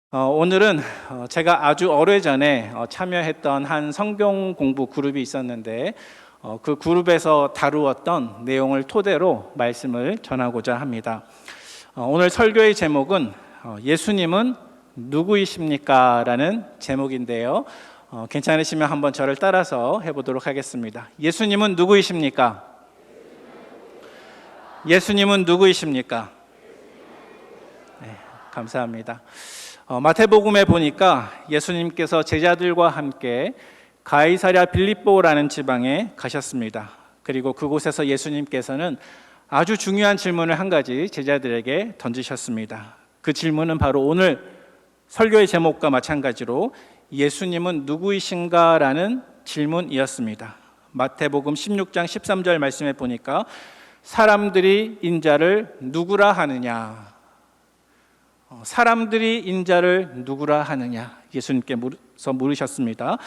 오늘은 제가 아주 오래전에 참여했던 한 성경 공부 그룹이 있었는데 그 그룹에서 다루었던 내용을 토대로 말씀을 전하고자 합니다. 오늘 설교의 제목은 예수님은 누구이십니까? 라는 제목인데요. 괜찮으시면 한번 저를 따라서 해보도록 하겠습니다. 예수님은 누구이십니까? 예수님은 누구이십니까? 네, 감사합니다. 마태복음에 보니까 예수님께서 제자들과 함께 가이사랴 빌립보라는 지방에 가셨습니다. 그리고 그곳에서 예수님께서는 아주 중요한 질문을 한 가지 제자들에게 던지셨습니다. 그 질문은 바로 오늘 설교의 제목과 마찬가지로 예수님은 누구이신가? 라는 질문이었습니다. 마태복음 16장 13절 말씀에 보니까 사람들이 인자를 누구라 하느냐? 사람들이 인자를 누구라 하느냐? 예수님께서 물으셨습니다.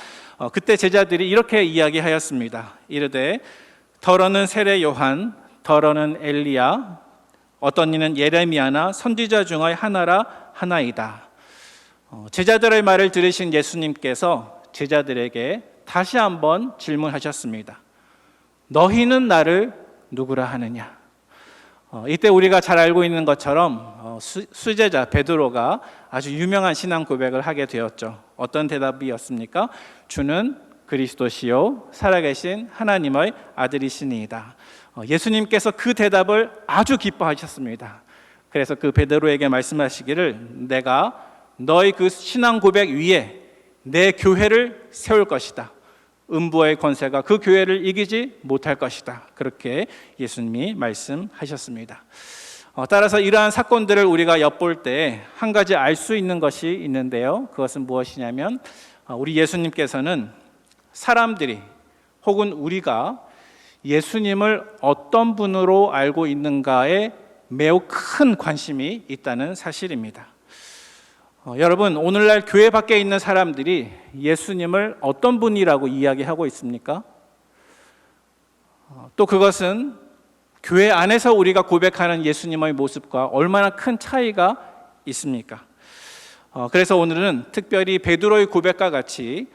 그때 제자들이 이렇게 이야기하였습니다. 이르되 더러는 세례 요한, 더러는 엘리야, 어떤 이는 예레미야나 선지자 중의 하나이다. 제자들의 말을 들으신 예수님께서 제자들에게 다시 한번 질문하셨습니다. 너희는 나를 누구라 하느냐? 이때 우리가 잘 알고 있는 것처럼 수제자 베드로가 아주 유명한 신앙 고백을 하게 되었죠. 어떤 대답이었습니까? 주는 그리스도시요 살아계신 하나님의 아들이시니이다. 예수님께서 그 대답을 아주 기뻐하셨습니다. 그래서 그 베드로에게 말씀하시기를 내가 너의 그 신앙 고백 위에 내 교회를 세울 것이다. 음부의 권세가 그 교회를 이기지 못할 것이다. 그렇게 예수님이 말씀하셨습니다. 따라서 이러한 사건들을 우리가 엿볼 때 한 가지 알 수 있는 것이 있는데요. 그것은 무엇이냐면 우리 예수님께서는 사람들이 혹은 우리가 예수님을 어떤 분으로 알고 있는가에 매우 큰 관심이 있다는 사실입니다. 여러분, 오늘날 교회 밖에 있는 사람들이 예수님을 어떤 분이라고 이야기하고 있습니까? 또 그것은 교회 안에서 우리가 고백하는 예수님의 모습과 얼마나 큰 차이가 있습니까? 그래서 오늘은 특별히 베드로의 고백과 같이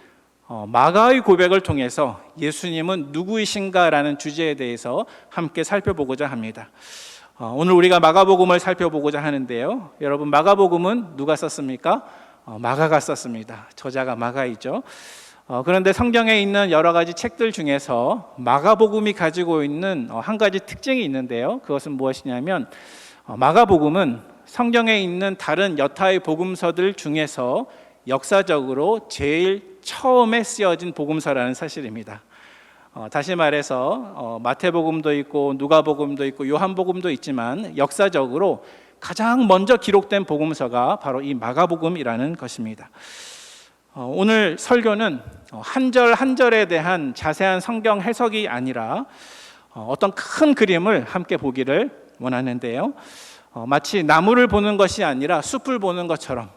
마가의 고백을 통해서 예수님은 누구이신가라는 주제에 대해서 함께 살펴보고자 합니다. 오늘 우리가 마가복음을 살펴보고자 하는데요. 여러분, 마가복음은 누가 썼습니까? 마가가 썼습니다. 저자가 마가이죠. 그런데 성경에 있는 여러 가지 책들 중에서 마가복음이 가지고 있는 한 가지 특징이 있는데요. 그것은 무엇이냐면 마가복음은 성경에 있는 다른 여타의 복음서들 중에서 역사적으로 제일 처음에 쓰여진 복음서라는 사실입니다. 다시 말해서 마태복음도 있고 누가복음도 있고 요한복음도 있지만 역사적으로 가장 먼저 기록된 복음서가 바로 이 마가복음이라는 것입니다. 오늘 설교는 한 절 한 절에 대한 자세한 성경 해석이 아니라 어떤 큰 그림을 함께 보기를 원하는데요. 마치 나무를 보는 것이 아니라 숲을 보는 것처럼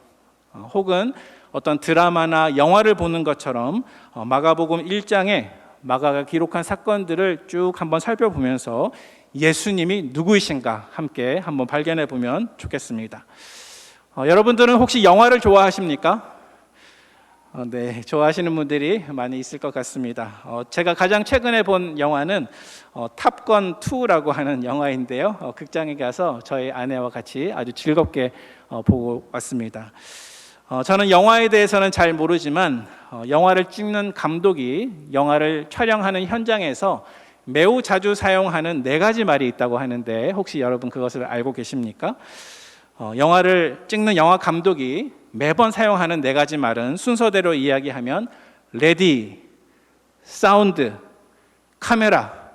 혹은 어떤 드라마나 영화를 보는 것처럼 마가복음 1장에 마가가 기록한 사건들을 쭉 한번 살펴보면서 예수님이 누구이신가 함께 한번 발견해 보면 좋겠습니다. 여러분들은 혹시 영화를 좋아하십니까? 네, 좋아하시는 분들이 많이 있을 것 같습니다. 제가 가장 최근에 본 영화는 탑건 2라고 하는 영화인데요. 극장에 가서 저희 아내와 같이 아주 즐겁게 보고 왔습니다. 저는 영화에 대해서는 잘 모르지만 영화를 찍는 감독이 영화를 촬영하는 현장에서 매우 자주 사용하는 4가지 말이 있다고 하는데 혹시 여러분 그것을 알고 계십니까? 영화를 찍는 영화 감독이 매번 사용하는 4가지 말은 순서대로 이야기하면 레디, 사운드, 카메라,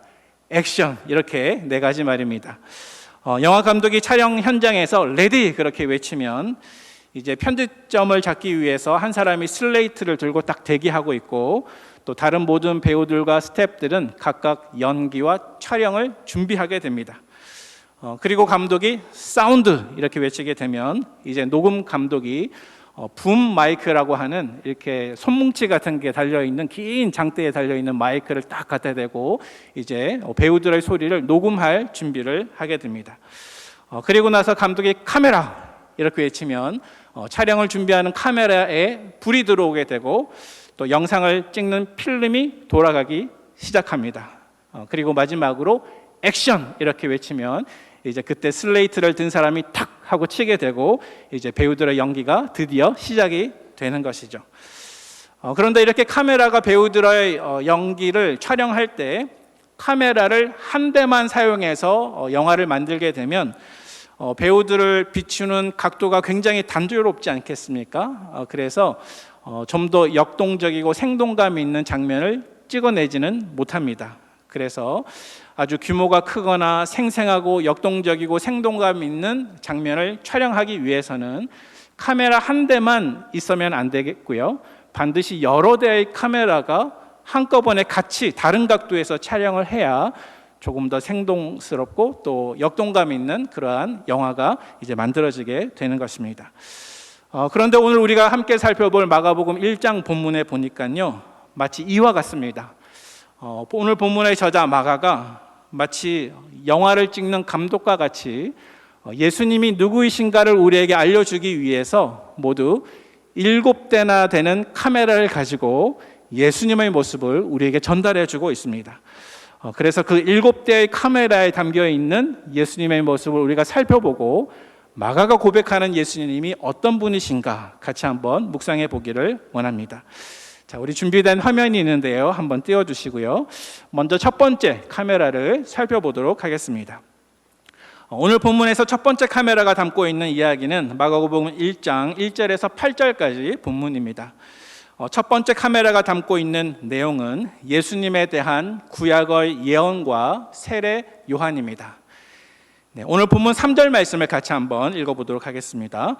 액션 이렇게 4가지 말입니다. 영화 감독이 촬영 현장에서 레디 그렇게 외치면 이제 편집점을 잡기 위해서 한 사람이 슬레이트를 들고 딱 대기하고 있고 또 다른 모든 배우들과 스태프들은 각각 연기와 촬영을 준비하게 됩니다. 그리고 감독이 사운드 이렇게 외치게 되면 이제 녹음 감독이 붐 마이크라고 하는 이렇게 손뭉치 같은 게 달려있는 긴 장대에 달려있는 마이크를 딱 갖다 대고 이제 배우들의 소리를 녹음할 준비를 하게 됩니다. 그리고 나서 감독이 카메라 이렇게 외치면 촬영을 준비하는 카메라에 불이 들어오게 되고 또 영상을 찍는 필름이 돌아가기 시작합니다. 그리고 마지막으로 액션 이렇게 외치면 이제 그때 슬레이트를 든 사람이 탁 하고 치게 되고 이제 배우들의 연기가 드디어 시작이 되는 것이죠. 그런데 이렇게 카메라가 배우들의 연기를 촬영할 때 카메라를 한 대만 사용해서 영화를 만들게 되면 배우들을 비추는 각도가 굉장히 단조롭지 않겠습니까? 그래서 좀 더 역동적이고 생동감 있는 장면을 찍어내지는 못합니다. 그래서 아주 규모가 크거나 생생하고 역동적이고 생동감 있는 장면을 촬영하기 위해서는 카메라 한 대만 있으면 안 되겠고요. 반드시 여러 대의 카메라가 한꺼번에 같이 다른 각도에서 촬영을 해야 조금 더 생동스럽고 또 역동감 있는 그러한 영화가 이제 만들어지게 되는 것입니다. 그런데 오늘 우리가 함께 살펴볼 마가복음 1장 본문에 보니까요, 마치 이와 같습니다. 오늘 본문의 저자 마가가 마치 영화를 찍는 감독과 같이 예수님이 누구이신가를 우리에게 알려주기 위해서 모두 7대나 되는 카메라를 가지고 예수님의 모습을 우리에게 전달해 주고 있습니다. 그래서 그 7대의 카메라에 담겨 있는 예수님의 모습을 우리가 살펴보고 마가가 고백하는 예수님이 어떤 분이신가 같이 한번 묵상해 보기를 원합니다. 자, 우리 준비된 화면이 있는데요. 한번 띄워주시고요. 먼저 첫 번째 카메라를 살펴보도록 하겠습니다. 오늘 본문에서 첫 번째 카메라가 담고 있는 이야기는 마가복음 1장 1절에서 8절까지 본문입니다. 첫 번째 카메라가 담고 있는 내용은 예수님에 대한 구약의 예언과 세례 요한입니다. 네, 오늘 본문 3절 말씀을 같이 한번 읽어보도록 하겠습니다.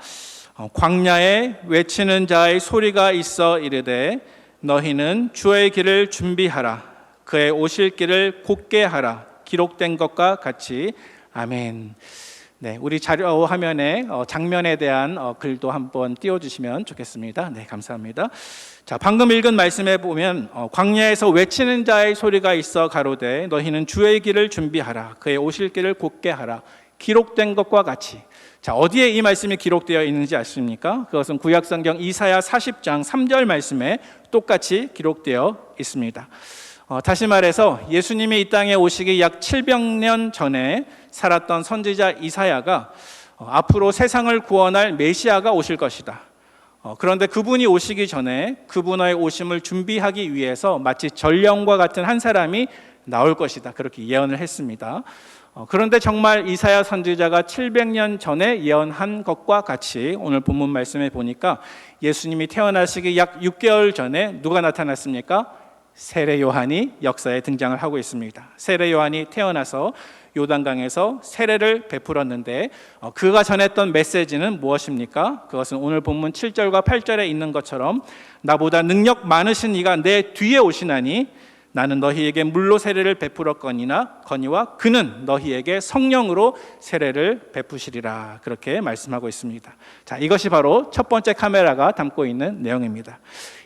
광야에 외치는 자의 소리가 있어 이르되 너희는 주의 길을 준비하라. 그의 오실 길을 곧게 하라. 기록된 것과 같이. 아멘. 네, 우리 자료 화면에 장면에 대한 글도 한번 띄워주시면 좋겠습니다. 네, 감사합니다. 자, 방금 읽은 말씀에 보면 광야에서 외치는 자의 소리가 있어 가로되 너희는 주의 길을 준비하라. 그의 오실 길을 곧게 하라. 기록된 것과 같이. 자, 어디에 이 말씀이 기록되어 있는지 아십니까? 그것은 구약성경 이사야 40장 3절 말씀에 똑같이 기록되어 있습니다. 다시 말해서 예수님이 이 땅에 오시기 약 700년 전에 살았던 선지자 이사야가 앞으로 세상을 구원할 메시아가 오실 것이다. 그런데 그분이 오시기 전에 그분의 오심을 준비하기 위해서 마치 전령과 같은 한 사람이 나올 것이다. 그렇게 예언을 했습니다. 그런데 정말 이사야 선지자가 700년 전에 예언한 것과 같이 오늘 본문 말씀에 보니까 예수님이 태어나시기 약 6개월 전에 누가 나타났습니까? 세례 요한이 역사에 등장을 하고 있습니다. 세례 요한이 태어나서 요단강에서 세례를 베풀었는데 그가 전했던 메시지는 무엇입니까? 그것은 오늘 본문 7절과 8절에 있는 것처럼 나보다 능력 많으신 이가 내 뒤에 오시나니 나는 너희에게 물로 세례를 베풀었거니와 그는 너희에게 성령으로 세례를 베푸시리라. 그렇게 말씀하고 있습니다. 자, 이것이 바로 첫 번째 카메라가 담고 있는 내용입니다.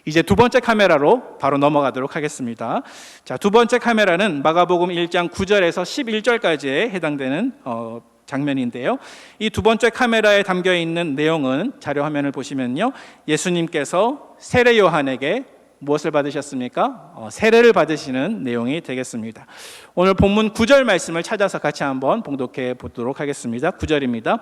이제 두 번째 카메라로 바로 넘어가도록 하겠습니다. 자, 두 번째 카메라는 마가복음 1장 9절에서 11절까지에 해당되는 장면인데요. 이 두 번째 카메라에 담겨 있는 내용은 자료 화면을 보시면요, 예수님께서 세례 요한에게 무엇을 받으셨습니까? 세례를 받으시는 내용이 되겠습니다. 오늘 본문 9절 말씀을 찾아서 같이 한번 봉독해 보도록 하겠습니다. 9절입니다.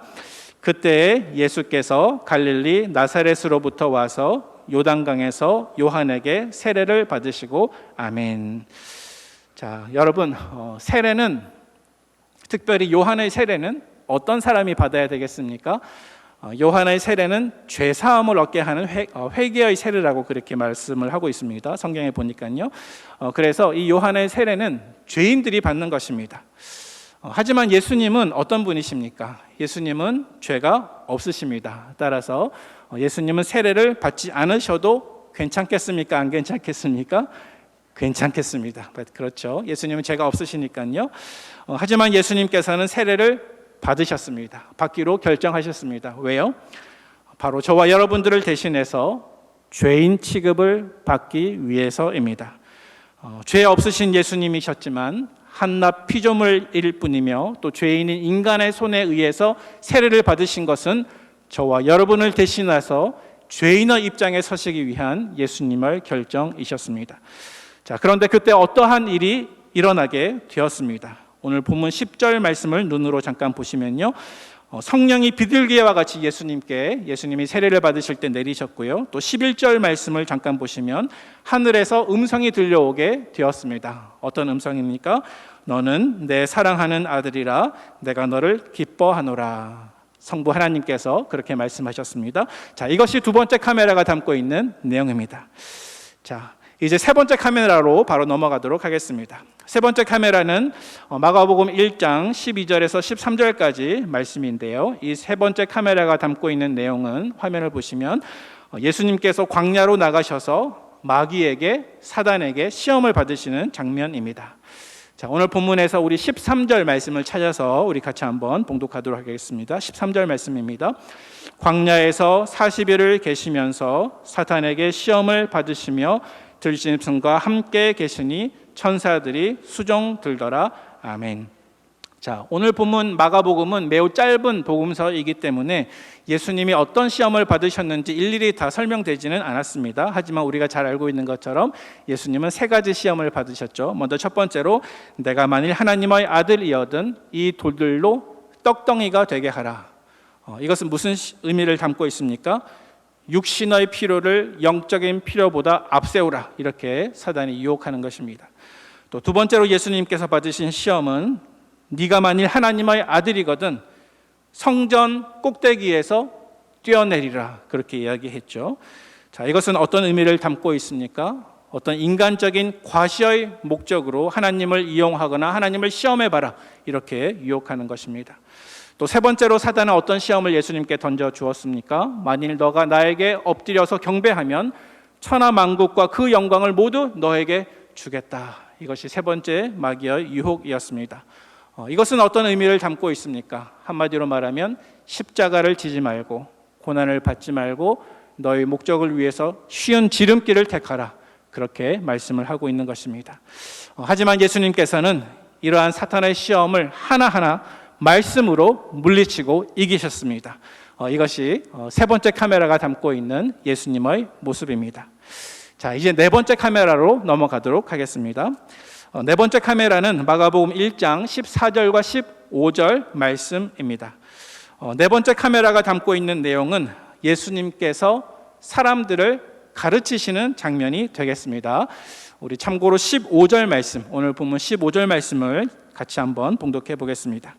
그때 예수께서 갈릴리 나사렛으로부터 와서 요단강에서 요한에게 세례를 받으시고 아멘. 자, 여러분, 세례는, 특별히 요한의 세례는 어떤 사람이 받아야 되겠습니까? 요한의 세례는 죄 사함을 얻게 하는 회개의 세례라고 그렇게 말씀을 하고 있습니다. 성경에 보니까요. 그래서 이 요한의 세례는 죄인들이 받는 것입니다. 하지만 예수님은 어떤 분이십니까? 예수님은 죄가 없으십니다. 따라서 예수님은 세례를 받지 않으셔도 괜찮겠습니까? 안 괜찮겠습니까? 괜찮겠습니다. 그렇죠. 예수님은 죄가 없으시니까요. 하지만 예수님께서는 세례를 받으셨습니다. 받기로 결정하셨습니다. 왜요? 바로 저와 여러분들을 대신해서 죄인 취급을 받기 위해서입니다. 죄 없으신 예수님이셨지만 한낱 피조물일 뿐이며 또 죄인인 인간의 손에 의해서 세례를 받으신 것은 저와 여러분을 대신해서 죄인의 입장에 서시기 위한 예수님의 결정이셨습니다. 자, 그런데 그때 어떠한 일이 일어나게 되었습니다. 오늘 본문 10절 말씀을 눈으로 잠깐 보시면요, 성령이 비둘기와 같이 예수님이 세례를 받으실 때 내리셨고요. 또 11절 말씀을 잠깐 보시면 하늘에서 음성이 들려오게 되었습니다. 어떤 음성입니까? 너는 내 사랑하는 아들이라 내가 너를 기뻐하노라. 성부 하나님께서 그렇게 말씀하셨습니다. 자, 이것이 두 번째 카메라가 담고 있는 내용입니다. 자, 이제 세 번째 카메라로 바로 넘어가도록 하겠습니다. 세 번째 카메라는 마가복음 1장 12절에서 13절까지 말씀인데요. 이 세 번째 카메라가 담고 있는 내용은 화면을 보시면 예수님께서 광야로 나가셔서 마귀에게, 사단에게 시험을 받으시는 장면입니다. 자, 오늘 본문에서 우리 13절 말씀을 찾아서 우리 같이 한번 봉독하도록 하겠습니다. 13절 말씀입니다. 광야에서 40일을 계시면서 사탄에게 시험을 받으시며 들짐승과 함께 계시니 천사들이 수종 들더라. 아멘. 자, 오늘 본문 마가복음은 매우 짧은 복음서이기 때문에 예수님이 어떤 시험을 받으셨는지 일일이 다 설명되지는 않았습니다. 하지만 우리가 잘 알고 있는 것처럼 예수님은 세 가지 시험을 받으셨죠. 먼저 첫 번째로 내가 만일 하나님의 아들이거든 이 돌들로 떡덩이가 되게 하라. 이것은 무슨 의미를 담고 있습니까? 육신의 필요를 영적인 필요보다 앞세우라, 이렇게 사단이 유혹하는 것입니다. 또 두 번째로 예수님께서 받으신 시험은 네가 만일 하나님의 아들이거든 성전 꼭대기에서 뛰어내리라, 그렇게 이야기했죠. 자, 이것은 어떤 의미를 담고 있습니까? 어떤 인간적인 과시의 목적으로 하나님을 이용하거나 하나님을 시험해봐라, 이렇게 유혹하는 것입니다. 또 세 번째로 사단은 어떤 시험을 예수님께 던져 주었습니까? 만일 너가 나에게 엎드려서 경배하면 천하 만국과 그 영광을 모두 너에게 주겠다. 이것이 세 번째 마귀의 유혹이었습니다. 이것은 어떤 의미를 담고 있습니까? 한마디로 말하면 십자가를 지지 말고 고난을 받지 말고 너의 목적을 위해서 쉬운 지름길을 택하라, 그렇게 말씀을 하고 있는 것입니다. 하지만 예수님께서는 이러한 사탄의 시험을 하나하나 말씀으로 물리치고 이기셨습니다. 이것이 세 번째 카메라가 담고 있는 예수님의 모습입니다. 자, 이제 네 번째 카메라로 넘어가도록 하겠습니다. 네 번째 카메라는 마가복음 1장 14절과 15절 말씀입니다. 네 번째 카메라가 담고 있는 내용은 예수님께서 사람들을 가르치시는 장면이 되겠습니다. 우리 참고로 15절 말씀, 오늘 본문 15절 말씀을 같이 한번 봉독해 보겠습니다.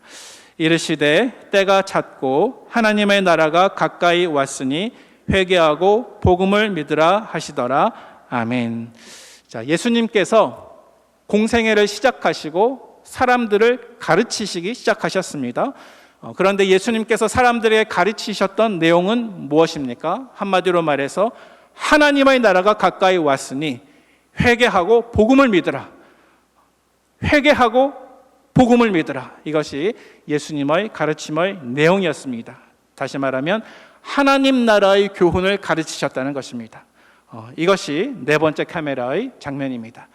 이르시되 때가 찼고 하나님의 나라가 가까이 왔으니 회개하고 복음을 믿으라 하시더라. 아멘. 자, 예수님께서 공생애를 시작하시고 사람들을 가르치시기 시작하셨습니다. 그런데 예수님께서 사람들에게 가르치셨던 내용은 무엇입니까? 한마디로 말해서 하나님의 나라가 가까이 왔으니 회개하고 복음을 믿으라. 회개하고 복음을 믿으라. 이것이 예수님의 가르침의 내용이었습니다. 다시 말하면 하나님 나라의 교훈을 가르치셨다는 것입니다. 이것이 네 번째 카메라의 장면입니다.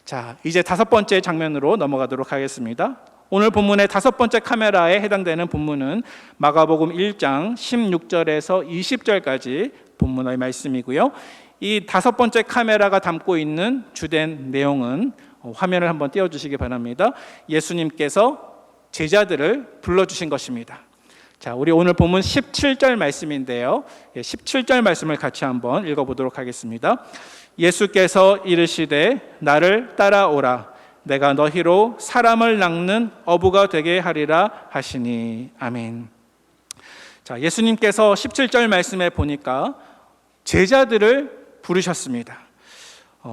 자, 이제 다섯 번째 장면으로 넘어가도록 하겠습니다. 오늘 본문의 다섯 번째 카메라에 해당되는 본문은 마가복음 1장 16절에서 20절까지 본문의 말씀이고요. 이 다섯 번째 카메라가 담고 있는 주된 내용은 화면을 한번 띄워주시기 바랍니다. 예수님께서 제자들을 불러주신 것입니다. 자, 우리 오늘 본문 17절 말씀인데요. 17절 말씀을 같이 한번 읽어보도록 하겠습니다. 예수께서 이르시되 나를 따라오라. 내가 너희로 사람을 낚는 어부가 되게 하리라 하시니. 아멘. 자, 예수님께서 17절 말씀에 보니까 제자들을 부르셨습니다.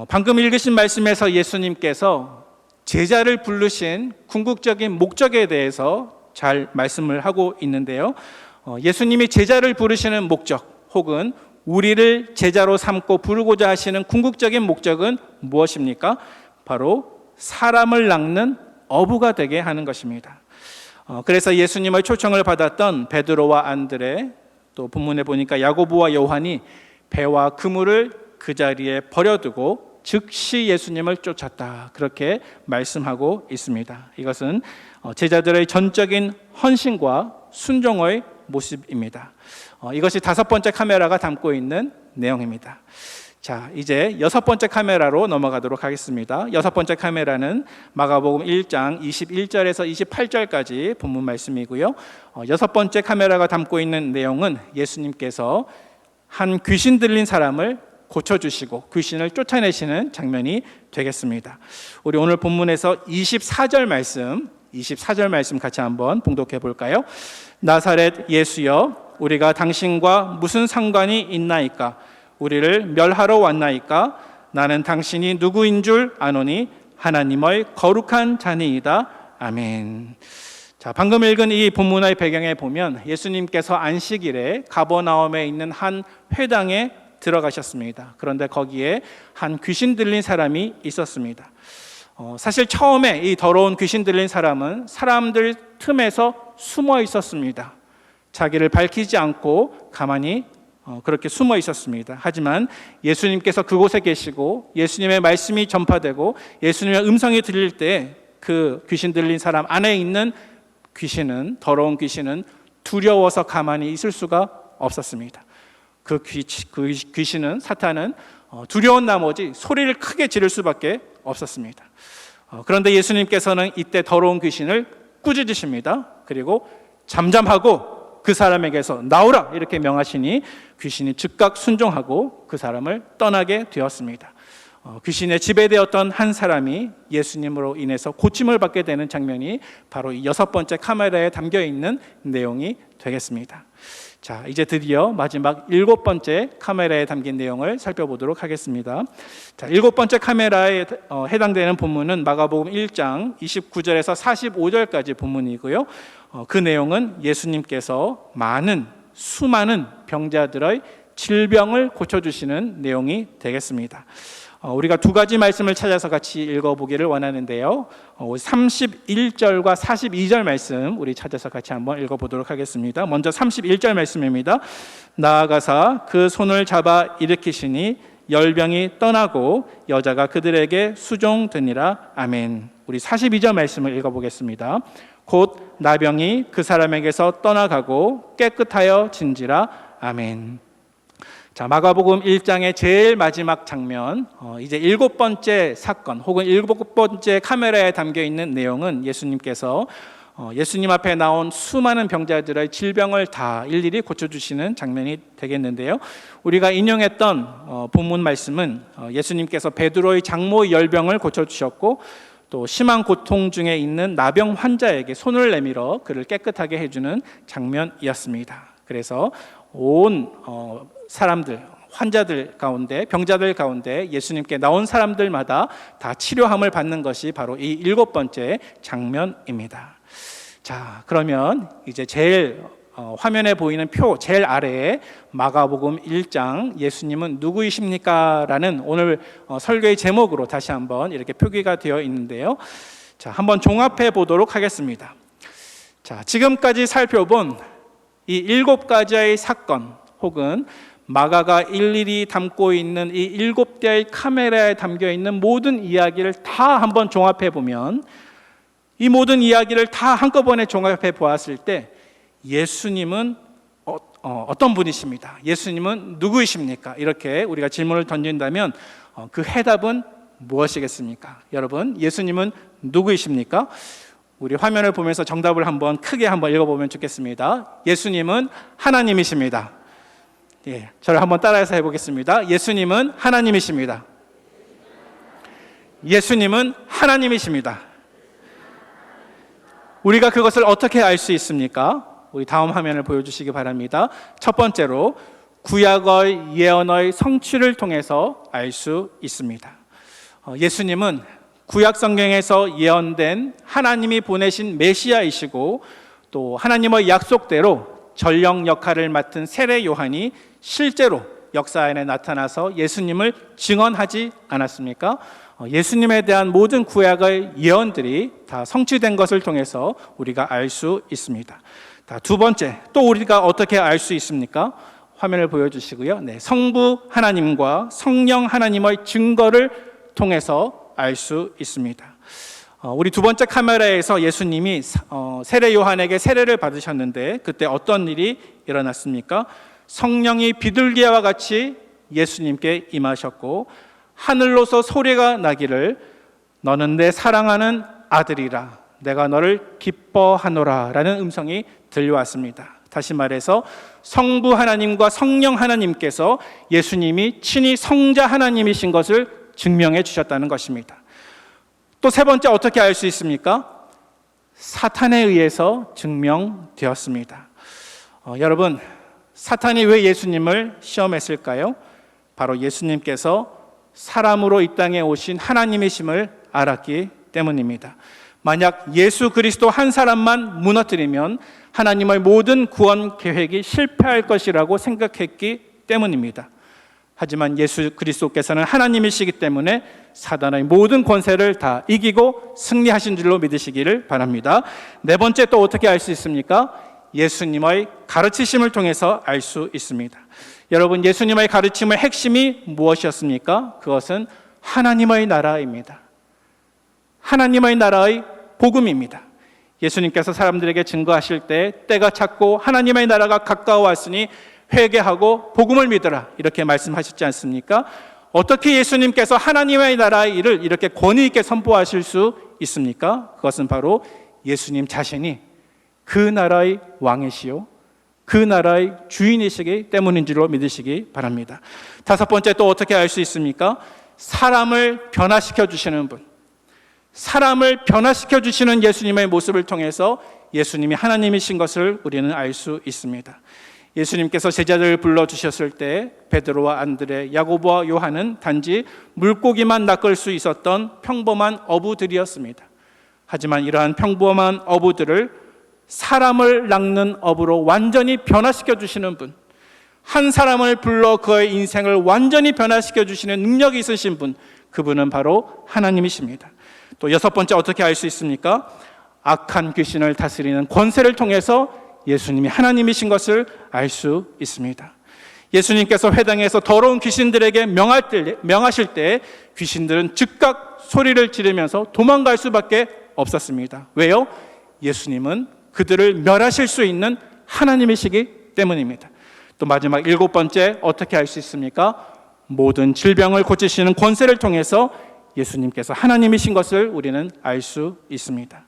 방금 읽으신 말씀에서 예수님께서 제자를 부르신 궁극적인 목적에 대해서 잘 말씀을 하고 있는데요. 예수님이 제자를 부르시는 목적 혹은 우리를 제자로 삼고 부르고자 하시는 궁극적인 목적은 무엇입니까? 바로 사람을 낚는 어부가 되게 하는 것입니다. 그래서 예수님의 초청을 받았던 베드로와 안드레, 또 본문에 보니까 야고보와 요한이 배와 그물을 그 자리에 버려두고 즉시 예수님을 쫓았다, 그렇게 말씀하고 있습니다. 이것은 제자들의 전적인 헌신과 순종의 모습입니다. 이것이 5번째 카메라가 담고 있는 내용입니다. 자, 이제 6번째 카메라로 넘어가도록 하겠습니다. 6번째 카메라는 마가복음 1장 21절에서 28절까지 본문 말씀이고요. 6번째 카메라가 담고 있는 내용은 예수님께서 한 귀신 들린 사람을 고쳐주시고 귀신을 쫓아내시는 장면이 되겠습니다. 우리 오늘 본문에서 24절 말씀 같이 한번 봉독해 볼까요? 나사렛 예수여, 우리가 당신과 무슨 상관이 있나이까? 우리를 멸하러 왔나이까? 나는 당신이 누구인 줄 아노니 하나님의 거룩한 자니이다. 아멘. 자, 방금 읽은 이 본문의 배경에 보면 예수님께서 안식일에 가버나움에 있는 한 회당에 들어가셨습니다. 그런데 거기에 한 귀신 들린 사람이 있었습니다. 사실 처음에 이 더러운 귀신 들린 사람은 사람들 틈에서 숨어 있었습니다. 자기를 밝히지 않고 가만히 그렇게 숨어 있었습니다. 하지만 예수님께서 그곳에 계시고 예수님의 말씀이 전파되고 예수님의 음성이 들릴 때 그 귀신 들린 사람 안에 있는 귀신은, 더러운 귀신은 두려워서 가만히 있을 수가 없었습니다. 그 귀신은, 사탄은 두려운 나머지 소리를 크게 지를 수밖에 없었습니다. 그런데 예수님께서는 이때 더러운 귀신을 꾸짖으십니다. 그리고 잠잠하고 그 사람에게서 나오라 이렇게 명하시니 귀신이 즉각 순종하고 그 사람을 떠나게 되었습니다. 귀신에 지배되었던 한 사람이 예수님으로 인해서 고침을 받게 되는 장면이 바로 이 6번째 카메라에 담겨 있는 내용이 되겠습니다. 자, 이제 드디어 마지막 7번째 카메라에 담긴 내용을 살펴보도록 하겠습니다. 자, 7번째 카메라에 해당되는 본문은 마가복음 1장 29절에서 45절까지 본문이고요. 그 내용은 예수님께서 수많은 병자들의 질병을 고쳐주시는 내용이 되겠습니다. 우리가 2가지 말씀을 찾아서 같이 읽어보기를 원하는데요. 31절과 42절 말씀 우리 찾아서 같이 한번 읽어보도록 하겠습니다. 먼저 31절 말씀입니다. 나아가사 그 손을 잡아 일으키시니 열병이 떠나고 여자가 그들에게 수종되니라. 아멘. 우리 42절 말씀을 읽어보겠습니다. 곧 나병이 그 사람에게서 떠나가고 깨끗하여 진지라. 아멘. 자, 마가복음 1장의 제일 마지막 장면, 이제 7번째 사건 혹은 7번째 카메라에 담겨 있는 내용은 예수님께서 예수님 앞에 나온 수많은 병자들의 질병을 다 일일이 고쳐주시는 장면이 되겠는데요. 우리가 인용했던 본문 말씀은 예수님께서 베드로의 장모 열병을 고쳐주셨고 또 심한 고통 중에 있는 나병 환자에게 손을 내밀어 그를 깨끗하게 해주는 장면이었습니다. 그래서 온 사람들, 환자들 가운데, 병자들 가운데 예수님께 나온 사람들마다 다 치료함을 받는 것이 바로 이 7번째 장면입니다. 자, 그러면 이제 제일 화면에 보이는 표 제일 아래에 마가복음 1장 예수님은 누구이십니까? 라는 오늘 설교의 제목으로 다시 한번 이렇게 표기가 되어 있는데요. 자, 한번 종합해 보도록 하겠습니다. 자, 지금까지 살펴본 이 7가지의 사건 혹은 마가가 일일이 담고 있는 이 7대의 카메라에 담겨 있는 모든 이야기를 다 한번 종합해 보면 이 모든 이야기를 다 한꺼번에 종합해 보았을 때 예수님은 어떤 분이십니까? 예수님은 누구이십니까? 이렇게 우리가 질문을 던진다면 그 해답은 무엇이겠습니까? 여러분, 예수님은 누구이십니까? 우리 화면을 보면서 정답을 한번 크게 한번 읽어보면 좋겠습니다. 예수님은 하나님이십니다. 예, 저를 한번 따라해서 해보겠습니다. 예수님은 하나님이십니다. 예수님은 하나님이십니다. 우리가 그것을 어떻게 알 수 있습니까? 우리 다음 화면을 보여주시기 바랍니다. 첫 번째로 구약의 예언의 성취를 통해서 알 수 있습니다. 예수님은 구약 성경에서 예언된 하나님이 보내신 메시아이시고 또 하나님의 약속대로 전령 역할을 맡은 세례 요한이 실제로 역사 안에 나타나서 예수님을 증언하지 않았습니까? 예수님에 대한 모든 구약의 예언들이 다 성취된 것을 통해서 우리가 알 수 있습니다. 두 번째, 또 우리가 어떻게 알 수 있습니까? 화면을 보여주시고요. 네, 성부 하나님과 성령 하나님의 증거를 통해서 알 수 있습니다. 우리 두 번째 카메라에서 예수님이 세례 요한에게 세례를 받으셨는데 그때 어떤 일이 일어났습니까? 성령이 비둘기와 같이 예수님께 임하셨고 하늘로서 소리가 나기를 너는 내 사랑하는 아들이라 내가 너를 기뻐하노라 라는 음성이 들려왔습니다. 다시 말해서 성부 하나님과 성령 하나님께서 예수님이 친히 성자 하나님이신 것을 증명해 주셨다는 것입니다. 또 세 번째 어떻게 알 수 있습니까? 사탄에 의해서 증명되었습니다. 여러분, 사탄이 왜 예수님을 시험했을까요? 바로 예수님께서 사람으로 이 땅에 오신 하나님이심을 알았기 때문입니다. 만약 예수 그리스도 한 사람만 무너뜨리면 하나님의 모든 구원 계획이 실패할 것이라고 생각했기 때문입니다. 하지만 예수 그리스도께서는 하나님이시기 때문에 사단의 모든 권세를 다 이기고 승리하신 줄로 믿으시기를 바랍니다. 네 번째 또 어떻게 알 수 있습니까? 예수님의 가르치심을 통해서 알 수 있습니다. 여러분, 예수님의 가르침의 핵심이 무엇이었습니까? 그것은 하나님의 나라입니다. 하나님의 나라의 복음입니다. 예수님께서 사람들에게 증거하실 때 때가 찼고 하나님의 나라가 가까워 왔으니 회개하고 복음을 믿으라 이렇게 말씀하셨지 않습니까? 어떻게 예수님께서 하나님의 나라의 일을 이렇게 권위 있게 선포하실 수 있습니까? 그것은 바로 예수님 자신이 그 나라의 왕이시요 그 나라의 주인이시기 때문인 줄로 믿으시기 바랍니다. 다섯 번째 또 어떻게 알 수 있습니까? 사람을 변화시켜 주시는 분, 사람을 변화시켜 주시는 예수님의 모습을 통해서 예수님이 하나님이신 것을 우리는 알 수 있습니다. 예수님께서 제자들을 불러주셨을 때 베드로와 안드레, 야고보와 요한은 단지 물고기만 낚을 수 있었던 평범한 어부들이었습니다. 하지만 이러한 평범한 어부들을 사람을 낚는 어부로 완전히 변화시켜 주시는 분, 한 사람을 불러 그의 인생을 완전히 변화시켜 주시는 능력이 있으신 분, 그분은 바로 하나님이십니다. 또 여섯 번째 어떻게 알 수 있습니까? 악한 귀신을 다스리는 권세를 통해서 예수님이 하나님이신 것을 알 수 있습니다. 예수님께서 회당에서 더러운 귀신들에게 명하실 때 귀신들은 즉각 소리를 지르면서 도망갈 수밖에 없었습니다. 왜요? 예수님은 그들을 멸하실 수 있는 하나님이시기 때문입니다. 또 마지막 일곱 번째 어떻게 알 수 있습니까? 모든 질병을 고치시는 권세를 통해서 예수님께서 하나님이신 것을 우리는 알 수 있습니다.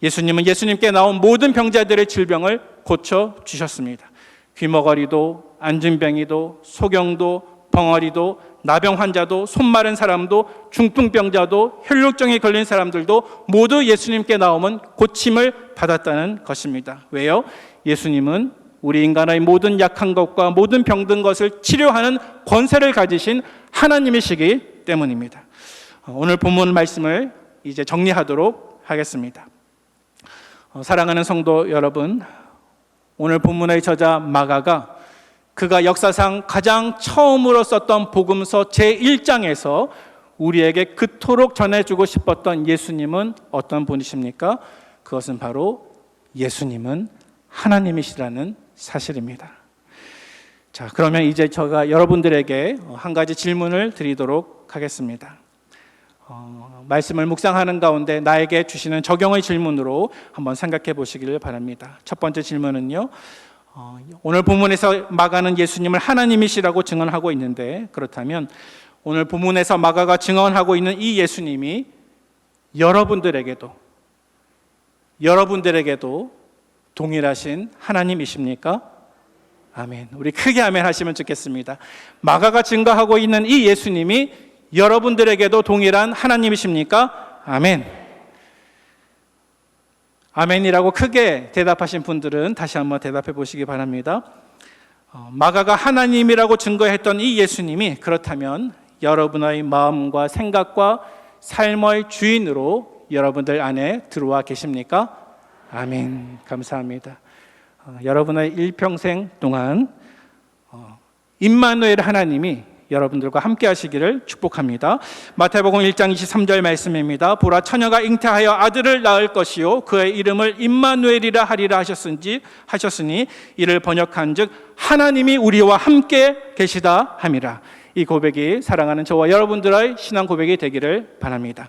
예수님은 예수님께 나온 모든 병자들의 질병을 고쳐주셨습니다. 귀머거리도, 안진뱅이도, 소경도, 벙어리도, 나병 환자도, 손 마른 사람도, 중풍병자도, 혈루증에 걸린 사람들도 모두 예수님께 나오면 고침을 받았다는 것입니다. 왜요? 예수님은 우리 인간의 모든 약한 것과 모든 병든 것을 치료하는 권세를 가지신 하나님이시기 때문입니다. 오늘 본문 말씀을 이제 정리하도록 하겠습니다. 사랑하는 성도 여러분, 오늘 본문의 저자 마가가 그가 역사상 가장 처음으로 썼던 복음서 제1장에서 우리에게 그토록 전해주고 싶었던 예수님은 어떤 분이십니까? 그것은 바로 예수님은 하나님이시라는 사실입니다. 자, 그러면 이제 제가 여러분들에게 한 가지 질문을 드리도록 하겠습니다. 말씀을 묵상하는 가운데 나에게 주시는 적용의 질문으로 한번 생각해 보시기를 바랍니다. 첫 번째 질문은요, 오늘 본문에서 마가는 예수님을 하나님이시라고 증언하고 있는데, 그렇다면 오늘 본문에서 마가가 증언하고 있는 이 예수님이 여러분들에게도 동일하신 하나님이십니까? 아멘. 우리 크게 아멘 하시면 좋겠습니다. 마가가 증거하고 있는 이 예수님이 여러분들에게도 동일한 하나님이십니까? 아멘. 아멘이라고 크게 대답하신 분들은 다시 한번 대답해 보시기 바랍니다. 마가가 하나님이라고 증거했던 이 예수님이 그렇다면 여러분의 마음과 생각과 삶의 주인으로 여러분들 안에 들어와 계십니까? 아멘. 감사합니다. 여러분의 일평생 동안 임마누엘 하나님이 여러분들과 함께 하시기를 축복합니다. 마태복음 1장 23절 말씀입니다. 보라, 처녀가 잉태하여 아들을 낳을 것이요 그의 이름을 임마누엘이라 하리라 하셨으니 이를 번역한즉 하나님이 우리와 함께 계시다 함이라. 이 고백이 사랑하는 저와 여러분들의 신앙 고백이 되기를 바랍니다.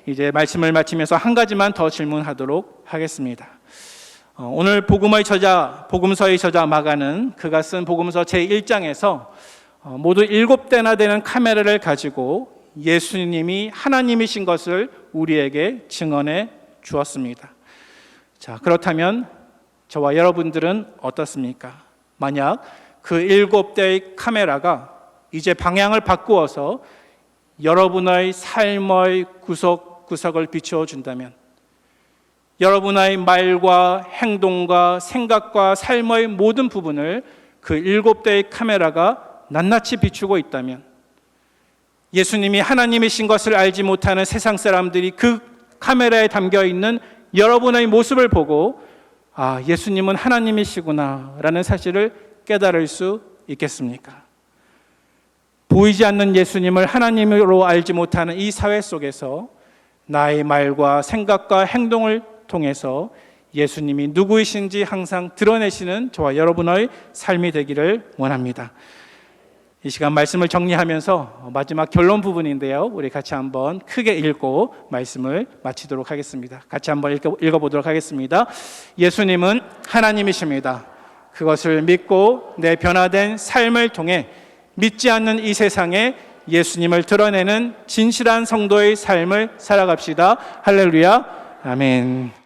이제 말씀을 마치면서 한 가지만 더 질문하도록 하겠습니다. 오늘 복음서의 저자 마가는 그가 쓴 복음서 제1장에서 모두 7대나 되는 카메라를 가지고 예수님이 하나님이신 것을 우리에게 증언해 주었습니다. 자, 그렇다면 저와 여러분들은 어떻습니까? 만약 그 7대의 카메라가 이제 방향을 바꾸어서 여러분의 삶의 구석구석을 비추어 준다면, 여러분의 말과 행동과 생각과 삶의 모든 부분을 그 7대의 카메라가 낱낱이 비추고 있다면, 예수님이 하나님이신 것을 알지 못하는 세상 사람들이 그 카메라에 담겨 있는 여러분의 모습을 보고 아, 예수님은 하나님이시구나 라는 사실을 깨달을 수 있겠습니까? 보이지 않는 예수님을 하나님으로 알지 못하는 이 사회 속에서 나의 말과 생각과 행동을 통해서 예수님이 누구이신지 항상 드러내시는 저와 여러분의 삶이 되기를 원합니다. 이 시간 말씀을 정리하면서 마지막 결론 부분인데요, 우리 같이 한번 크게 읽고 말씀을 마치도록 하겠습니다. 같이 한번 읽어보도록 하겠습니다. 예수님은 하나님이십니다. 그것을 믿고 내 변화된 삶을 통해 믿지 않는 이 세상에 예수님을 드러내는 진실한 성도의 삶을 살아갑시다. 할렐루야, 아멘.